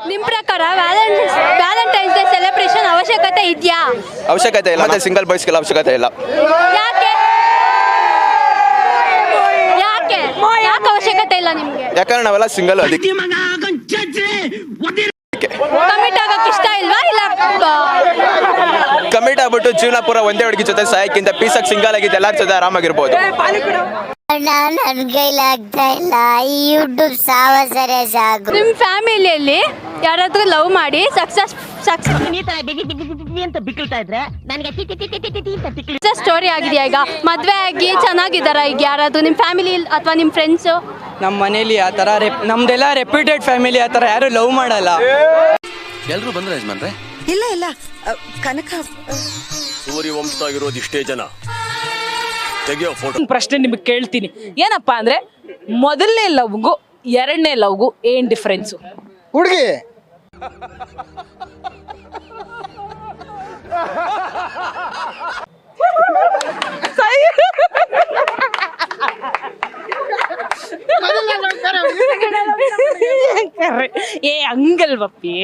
ನಿಮ್ ಪ್ರಕಾರ Valentine's day celebration ಅವಶ್ಯಕತೆ ಇದೆಯಾ? ಅವಶ್ಯಕತೆ ಇಲ್ಲ. ಮತ್ತೆ ಸಿಂಗಲ್ ಬಾಯ್ಸ್ಗೆಲ್ಲ ಅವಶ್ಯಕತೆ ಇಲ್ಲ. ಯಾಕೆ ಯಾಕೆ ಯಾಕೆ ಅವಶ್ಯಕತೆ ಇಲ್ಲ ನಿಮ್ಗೆ? ಯಾಕಂದ್ರೆ ನಾವೆಲ್ಲ ಸಿಂಗಲ್. ಅದಕ್ಕೆ ಕಮಿಟ್ ಆಗಕ್ಕೆ ಇಷ್ಟ ಇಲ್ವಾ? ಇಲ್ಲ ಕಮಿಟ್ ಆಗ್ಬಿಟ್ಟು ಜೀವನ ಪೂರ ಒಂದೇ ಹುಡುಗಿ ಜೊತೆ ಸಾಯಕ್ಕಿಂತ ಪೀಸಾಗಿ ಸಿಂಗಲ್ ಆಗಿದ್ದು ಎಲ್ಲರ ಜೊತೆ ಆರಾಮಾಗಿರ್ಬೋದು. ನನ್ ಕೈಲಾಗ್ತಾ ಇಲ್ಲ, ಈ ಯೂಟ್ಯೂಬ್ ಸಾವಸರೆ ಸಾಕು. ನಿಮ್ ಫ್ಯಾಮಿಲಿಯಲ್ಲಿ ಯಾರಾದ್ರೂ ಲವ್ ಮಾಡಿ ಸಕ್ಸಸ್ ಸ್ಟೋರಿ ಆಗಿದೆಯಾ? ಈಗ ಮದ್ವೆ ಆಗಿ ಚೆನ್ನಾಗಿದ್ದಾರ ಈಗ ಯಾರಾದ್ರೂ ನಿಮ್ ಫ್ಯಾಮಿಲಿ ಅಥವಾ ನಿಮ್ ಫ್ರೆಂಡ್ಸ್? ನಮ್ಮ ಮನೇಲಿ ಆ ಥರ ನಮ್ದೆಲ್ಲ ರೆಪ್ಯೂಟೆಡ್ ಫ್ಯಾಮಿಲಿ, ಆ ಥರ ಯಾರು ಲವ್ ಮಾಡಲ್ಲ. ಎಲ್ರು ಬಂದ್ರೆ ಯಜಮಾನ್ರೆ? ಇಲ್ಲ ಇಲ್ಲ ಕನಕ ಸೂರ್ಯ ವಂಶದಾಗಿರೋದು ಇಷ್ಟೇ ಜನ. ತೆಗಿಯೋ ಫೋಟೋ. ಪ್ರಶ್ನೆ ನಿಮಗೆ ಕೇಳ್ತೀನಿ, ಏನಪ್ಪಾ ಅಂದ್ರೆ ಮೊದಲನೇ ಲವ್ಗೂ ಎರಡನೇ ಲವ್ಗೂ ಏನ್ ಡಿಫ್ರೆನ್ಸು? ಹುಡುಗಿ ಏ ಹಂಗಲ್ವಪ್ಪಿ,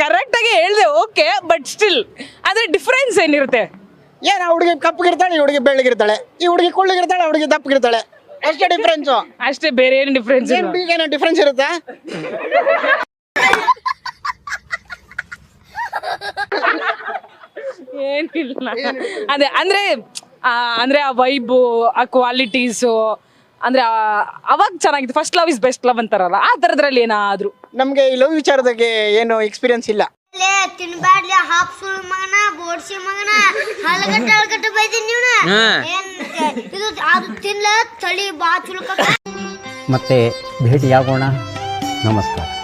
ಕರೆಕ್ಟ್ ಆಗಿ ಹೇಳ್ದೆ, ಓಕೆ, ಬಟ್ ಸ್ಟಿಲ್ ಅದ್ರ ಡಿಫ್ರೆನ್ಸ್ ಏನಿರುತ್ತೆ? ಏನ ಹುಡುಗಿ ಕಪ್ಪಗಿರ್ತಾಳೆ, ಈ ಹುಡುಗಿ ಬೆಳ್ಳಗಿರ್ತಾಳೆ, ಈ ಹುಡುಗಿ ಕುಳ್ಳಗಿರ್ತಾಳೆ, ಆ ಹುಡುಗಿ ದಪ್ಪಗಿರ್ತಾಳೆ, ಅಷ್ಟೇ ಡಿಫ್ರೆನ್ಸ್. ಅಷ್ಟೇ, ಬೇರೆ ಏನು ಡಿಫ್ರೆನ್ಸ್? ಏನೋ ಡಿಫ್ರೆನ್ಸ್ ಇರುತ್ತಾ? ಏನಿಲ್ಲ, ಅದೇ ಅಂದ್ರೆ ಆ ವೈಬು, ಆ ಕ್ವಾಲಿಟೀಸು, ಅಂದ್ರೆ ಅವಾಗ ಚೆನ್ನಾಗಿದೆ. First love is best love ಅಂತಾರಲ್ಲ, ಆ ತರದ್ರಲ್ಲಿ ಏನಾದ್ರು? ನಮ್ಗೆ ಈ ಲವ್ ವಿಚಾರದಾಗೆ ಏನು ಎಕ್ಸ್ಪೀರಿಯನ್ಸ್ ಇಲ್ಲ. ತಿನ್ಬಾಡ್ಲಿ ಹಾಪ್ ಸುಳು ಮಗನ, ಬೋಡ್ಸಿ ಮಗನ, ಹಲಗಟ್ಟ ಬೈದಿನಿ ನೀವ್ನ. ಇದು ಅದು ತಿನ್ಲ ತಳಿ ಬಾ ಚುಲ್ಕ. ಮತ್ತೆ ಭೇಟಿಯಾಗೋಣ. ನಮಸ್ಕಾರ.